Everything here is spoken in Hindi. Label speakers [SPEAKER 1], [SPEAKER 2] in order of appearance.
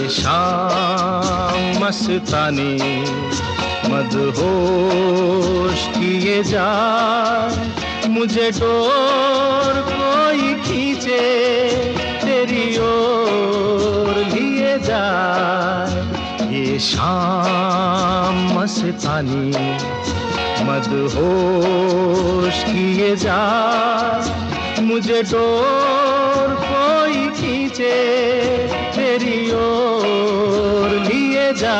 [SPEAKER 1] शाम मस्तानी मदहोश किए जा, मुझे डोर कोई खींचे तेरी ओर लिए जा। ये शाम मस्तानी मदहोश किए जा, मुझे डोर कोई खींचे तेरी ओर लिए जा।